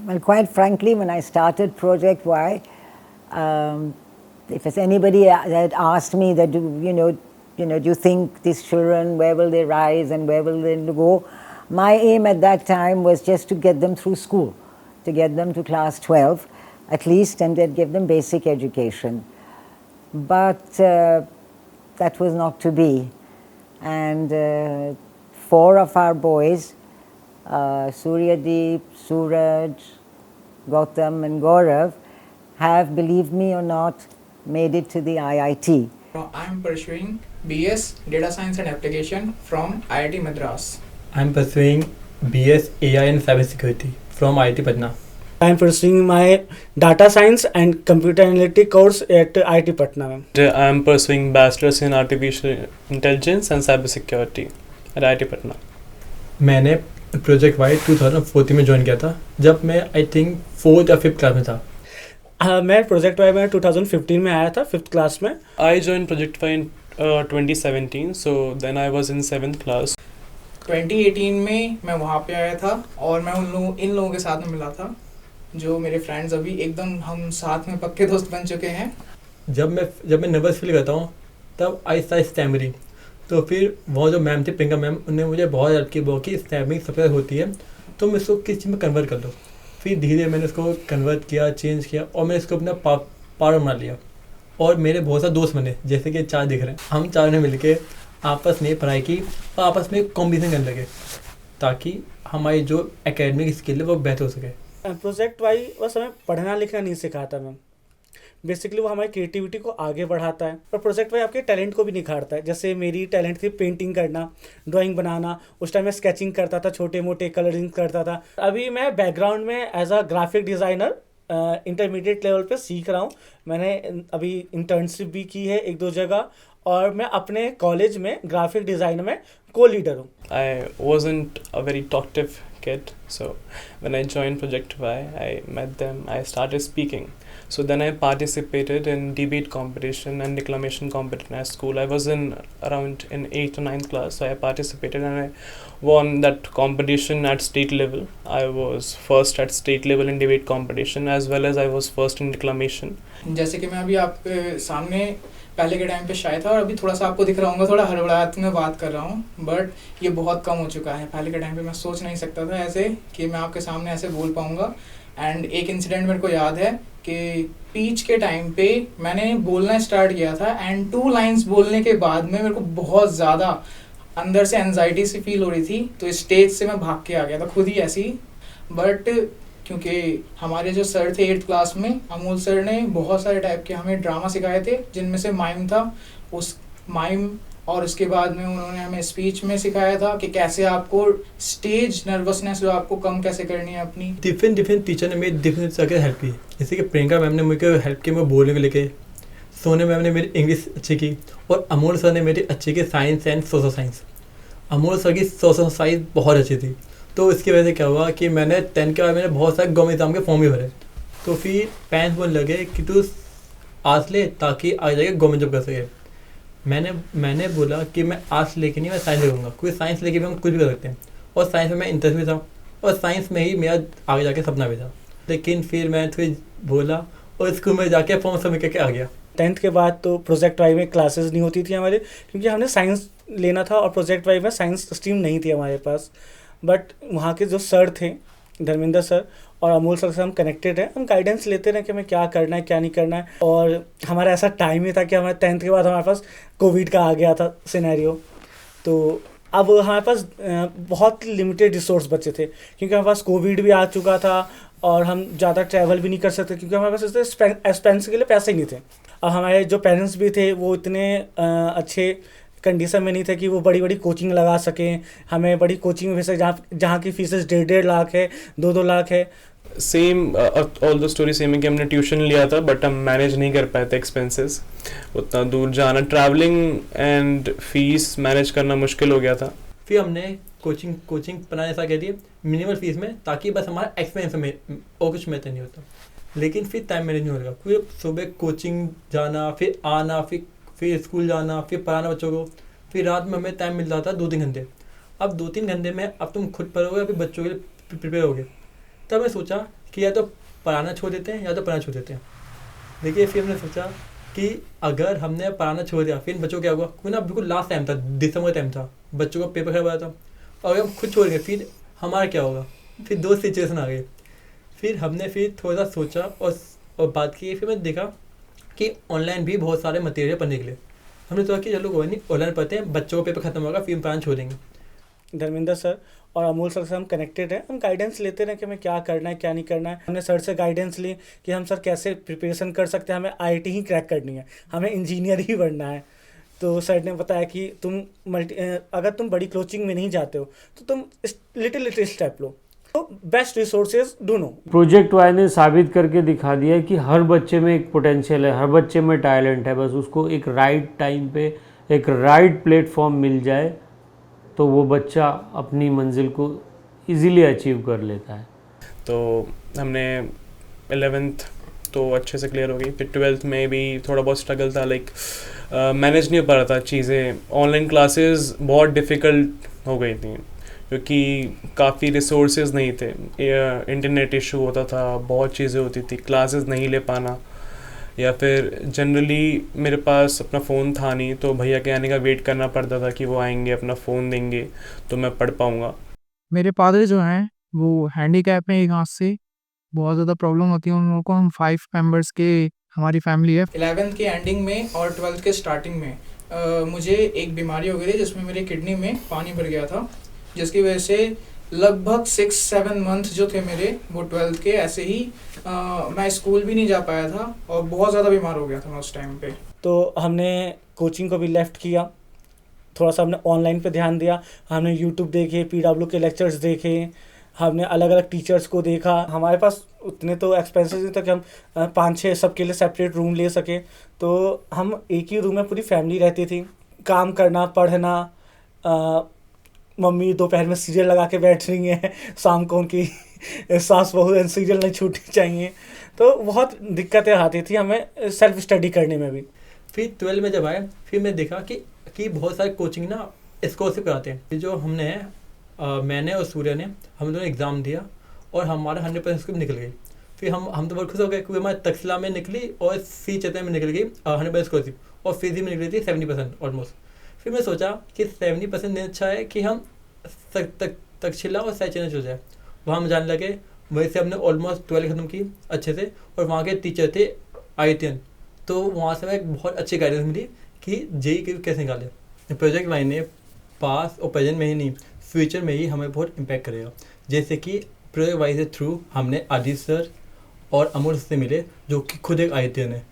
Well, quite frankly, when I started Project Y, if anybody had asked me that, do you think these children, where will they rise and where will they go? My aim at that time was just to get them through school, to get them to class 12 at least, and then give them basic education. But that was not to be. And 4 of our boys, Suryadeep, Suraj, Gautam and Gaurav, have, believe me or not, made it to the IIT. I'm pursuing BS Data Science and Application from IIT Madras. I'm pursuing BS AI and Cybersecurity from IIT Patna. I'm pursuing my Data Science and Computer Analytics course at IIT Patna. I'm pursuing Bachelor's in Artificial Intelligence and Cybersecurity at IIT Patna. मैंने project Y 2014 में join किया था, जब मैं I think 4th या 5th class में था. मैं प्रोजेक्ट वाई में 2015 में आया था, 5th क्लास में. I joined Project Y in 2017, so then I was in 7th class. 2018 में मैं वहाँ पे आया था और मैं इन लोगों के साथ में मिला था, जो मेरे फ्रेंड्स अभी एकदम हम साथ में पक्के दोस्त बन चुके हैं. जब मैं नर्वस फील करता हूँ तब आहिस्ता स्टैमरिंग, तो फिर वो जो मैम थी प्रियंका मैम, उन्होंने मुझे बहुत हेल्प की, वो कि स्टैमरिंग सबसे होती है तो मैं इसको किस चीज़ में कन्वर्ट कर दो. फिर धीरे मैंने उसको कन्वर्ट किया, चेंज किया और मैंने इसको अपना पावर बना लिया. और मेरे बहुत सारे दोस्त बने, जैसे कि 4 दिख रहे हैं. हम 4 ने मिल के आपस में पढ़ाई की और आपस में कॉम्पिटिशन करने लगे, ताकि हमारी जो एकेडमिक स्किल है वो बेहतर हो सके. प्रोजेक्ट वाई बस हमें पढ़ना लिखना नहीं सिखाता मैम. बेसिकली वो हमारी क्रिएटिविटी को आगे बढ़ाता है, और प्रोजेक्ट वाई आपके टैलेंट को भी निखारता है. जैसे मेरी टैलेंट थी पेंटिंग करना, ड्राइंग बनाना. उस टाइम मैं स्केचिंग करता था, छोटे मोटे कलरिंग करता था. अभी मैं बैकग्राउंड में as a graphic designer intermediate level पे सीख रहा हूँ. मैंने अभी इंटर्नशिप भी की है 1-2 जगह, और मैं अपने कॉलेज में ग्राफिक डिज़ाइन में को-लीडर हूँ. I wasn't a very talkative kid, so when I joined Project Y, I met them, I started speaking. So then I participated in debate competition and declamation competition at school. I was in 8th or 9th class, so I participated and I won that competition at state level. I was first at state level in debate competition, as well as I was first in declamation. जैसे कि मैं अभी आपके सामने पहले के time पे शायद था, और अभी थोड़ा सा आपको दिख रहा हूँ, थोड़ा हड़बड़ाहट में बात कर रहा हूँ, बट ये बहुत कम हो चुका है. पहले के टाइम पे मैं सोच नहीं सकता था ऐसे कि मैं आपके सामने ऐसे बोल पाऊँगा. एंड एक इंसिडेंट मेरे को याद है कि पीच के टाइम पे मैंने बोलना स्टार्ट किया था, एंड 2 लाइन्स बोलने के बाद में मेरे को बहुत ज़्यादा अंदर से एनजाइटी सी फील हो रही थी, तो स्टेज से मैं भाग के आ गया था खुद ही ऐसी. बट क्योंकि हमारे जो सर थे 8th क्लास में, अमोल सर ने बहुत सारे टाइप के हमें ड्रामा सिखाए थे, जिनमें से माइम था. उस माइम और उसके बाद में उन्होंने हमें स्पीच में सिखाया था कि कैसे आपको स्टेज नर्वसनेस जो आपको कम कैसे करनी है अपनी. डिफरेंट टीचर ने मेरी डिफरेंट तरह हेल्प की. जैसे कि प्रियंका मैम ने मुझे हेल्प की मैं बोलने को लेके, सोने मैम ने मेरी इंग्लिश अच्छी की, और अमोल सर ने मेरी अच्छी की science and social science. Amol sir की सोशल साइंस बहुत अच्छी थी, तो इसकी वजह से क्या हुआ कि मैंने 10th के बाद मैंने बहुत सारे गवर्नमेंट एग्जाम के फॉर्म भी भरे. तो फिर पेरेंट्स बोलने लगे कि तू आर्ट्स ले ताकि आगे जाके गवर्नमेंट जॉब कर सके. मैंने बोला कि मैं आर्ट्स लेके नहीं, मैं साइंस लेूँगा, क्योंकि साइंस लेके भी हम कुछ भी कर सकते हैं, और साइंस में मैं इंटरेस्ट भी था, और साइंस में ही मेरा आगे जाके सपना भी था. लेकिन फिर मैं थोड़ी बोला और स्कूल में जाके फॉर्म सबमिट करके आ गया. 10th के बाद तो प्रोजेक्ट वाई में क्लासेस नहीं होती थी हमारे, क्योंकि हमने साइंस लेना था और प्रोजेक्ट वाई में साइंस स्ट्रीम नहीं थी हमारे पास. बट वहाँ के जो सर थे, धर्मेंद्र सर और अमोल सर से हम कनेक्टेड हैं. हम गाइडेंस लेते रहे कि हमें क्या करना है क्या नहीं करना है. और हमारा ऐसा टाइम ही था कि हमारे 10th के बाद हमारे पास कोविड का आ गया था सिनेरियो, तो अब हमारे पास बहुत लिमिटेड रिसोर्स बचे थे, क्योंकि हमारे पास कोविड भी आ चुका था और हम ज़्यादा ट्रैवल भी नहीं कर सकते, क्योंकि हमारे पास इससे एक्सपेंस के लिए पैसे ही नहीं थे. अब हमारे जो पेरेंट्स भी थे वो इतने अच्छे कंडीशन में नहीं थे कि वो बड़ी बड़ी कोचिंग लगा सकें. हमें बड़ी कोचिंग में भेज सकें जहाँ की फीसेस 1.5 लाख है, 2-2 लाख है. Same all the story same है कि हमने ट्यूशन लिया था, बट हम मैनेज नहीं कर पाए थे एक्सपेंसेस. उतना दूर जाना, ट्रैवलिंग एंड फीस मैनेज करना मुश्किल हो गया था. फिर हमने कोचिंग बनाने ऐसा कह दिया मिनिमल फीस में, ताकि बस हमारा एक्सपेंस में और कुछ मैटर नहीं होता. लेकिन फिर टाइम मैनेज नहीं होगा, क्योंकि सुबह कोचिंग जाना, फिर आना, फिर स्कूल जाना, फिर पढ़ाना बच्चों को, फिर रात में हमें टाइम मिलता था 2-3 घंटे. अब 2-3 घंटे में अब तुम खुद पढ़ोगे, अभी बच्चों के लिए प्रिपेयर होगे. तब मैं सोचा कि या तो पढ़ाना छोड़ देते हैं या तो पढ़ाना छोड़ देते हैं। देखिए फिर हमने सोचा कि अगर हमने पढ़ाना छोड़ दिया फिर बच्चों को क्या होगा, क्योंकि ना बिल्कुल लास्ट टाइम था, दिसंबर टाइम था, बच्चों का पेपर खराब हुआ था, और अगर हम खुद छोड़ गए फिर हमारा क्या होगा। फिर दो सिचुएसन आ गई। फिर हमने फिर थोड़ा सा सोचा और बात की। फिर मैंने देखा कि ऑनलाइन भी बहुत सारे मटेरियल पढ़ने के लिए। हमने सोचा कि चलो कोई नहीं, ऑनलाइन पढ़ते हैं, बच्चों का पेपर खत्म होगा फिर हम पढ़ाना छोड़ देंगे। धर्मेंद्र सर और अमोल सर से हम कनेक्टेड हैं, हम गाइडेंस लेते रहे कि हमें क्या करना है क्या नहीं करना है। हमने सर से गाइडेंस ली कि हम सर कैसे प्रिपरेशन कर सकते हैं, हमें आईआईटी ही क्रैक करनी है, हमें इंजीनियर ही बनना है। तो सर ने बताया कि तुम अगर तुम बड़ी कोचिंग में नहीं जाते हो तो तुम लिटिल स्टेप लो, तो बेस्ट रिसोर्सेज ढूंढो। प्रोजेक्ट वाई ने साबित करके दिखा दिया कि हर बच्चे में एक पोटेंशियल है, हर बच्चे में टैलेंट है, बस उसको एक राइट टाइम पे एक राइट प्लेटफॉर्म मिल जाए तो वो बच्चा अपनी मंजिल को इजीली अचीव कर लेता है। तो हमने 11th तो अच्छे से क्लियर हो गई, फिर 12th में भी थोड़ा बहुत स्ट्रगल था, लाइक मैनेज नहीं हो पा रहा था चीज़ें। ऑनलाइन क्लासेस बहुत डिफ़िकल्ट हो गई थी क्योंकि काफ़ी रिसोर्सेज नहीं थे, इंटरनेट इशू होता था, बहुत चीज़ें होती थी, क्लासेस नहीं ले पाना, या फिर जनरली मेरे पास अपना फ़ोन था नहीं तो भैया के आने का वेट करना पड़ता था कि वो आएंगे अपना फ़ोन देंगे तो मैं पढ़ पाऊँगा। मेरे फादर जो हैं वो हैंडीकैप हैं एक हाथ से, बहुत ज़्यादा प्रॉब्लम होती है उन लोगों को। हम 5 मेंबर्स के हमारी फैमिली है। 11th के एंडिंग में और 12th के स्टार्टिंग में मुझे एक बीमारी हो गई थी जिसमें मेरी किडनी में पानी भर गया था, जिसकी वजह से लगभग 6-7 मंथ जो थे मेरे वो 12th के ऐसे ही मैं स्कूल भी नहीं जा पाया था और बहुत ज़्यादा बीमार हो गया था मैं उस टाइम पे। तो हमने कोचिंग को भी लेफ़्ट किया, थोड़ा सा हमने ऑनलाइन पे ध्यान दिया, हमने यूट्यूब देखे, पीडब्ल्यू के लेक्चर्स देखे, हमने अलग अलग टीचर्स को देखा। हमारे पास उतने तो एक्सपेंसेस नहीं था कि हम 5-6 सबके लिए सेपरेट रूम ले सके, तो हम एक ही रूम में पूरी फैमिली रहती थी। काम करना, पढ़ना, मम्मी दोपहर में सीरियल लगा के बैठ रही हैं, शाम को उनकी सास बहू सीरियल नहीं छूटनी चाहिए, तो बहुत दिक्कतें आती थी हमें सेल्फ स्टडी करने में भी। फिर 12 में जब आए फिर मैं देखा कि बहुत सारे कोचिंग ना स्कॉलरशिप कराते हैं। फिर जो हमने मैंने और सूर्य ने हम दोनों एग्ज़ाम दिया और हमारा 100% स्कोप निकल गई। फिर हम तो बहुत खुश हो गए क्योंकि हमारे तक्षशिला में निकली और सी चैतन्य में निकल गई 100% स्कॉलरशिप, और फिजी में निकली थी 70% ऑलमोस्ट। फिर मैं सोचा कि 70% नहीं अच्छा है कि हम तक्षशिला और साई चैतन्य चल जाए। वहाँ हम जाने लगे, वहीं से हमने ऑलमोस्ट 12 खत्म की अच्छे से, और वहाँ के टीचर थे IITian, तो वहाँ से हमें बहुत अच्छी गाइडेंस मिली कि JEE कैसे निकाले। प्रोजेक्ट वाई ने पास और प्रेजेंट में ही नहीं, फ्यूचर में ही हमें बहुत इम्पैक्ट करेगा। जैसे कि प्रोजेक्ट वाई के थ्रू हमने आदित्य सर और अमोल से मिले जो कि खुद एक IITian है,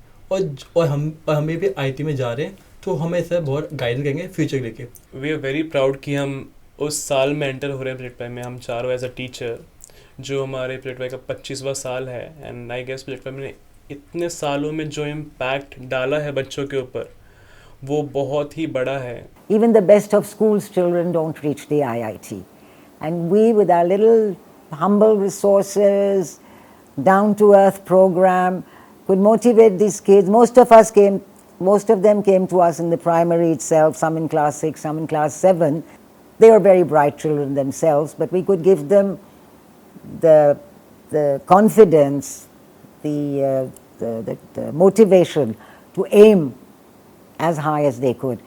और हमें भी IIT में जा रहे हैं, तो हमें सर बहुत गाइडेंस करेंगे फ्यूचर लेके। वी आर वेरी प्राउड कि हम उस साल में एंटर हो रहे हैं प्रोजेक्ट वाई में, हम चारों एज अ टीचर, जो हमारे प्रोजेक्ट वाई का 25वां साल है। And I guess project Y ने इतने सालों में जो इम्पैक्ट डाला है बच्चों के ऊपर वो बहुत ही बड़ा है। Even the best of schools children don't reach the IIT. And we, with our little humble resources, down-to-earth program, could motivate these kids. Most of them came to us in the primary itself, some in class 6, some in class 7. They were very bright children themselves, but we could give them the confidence, the motivation to aim as high as they could.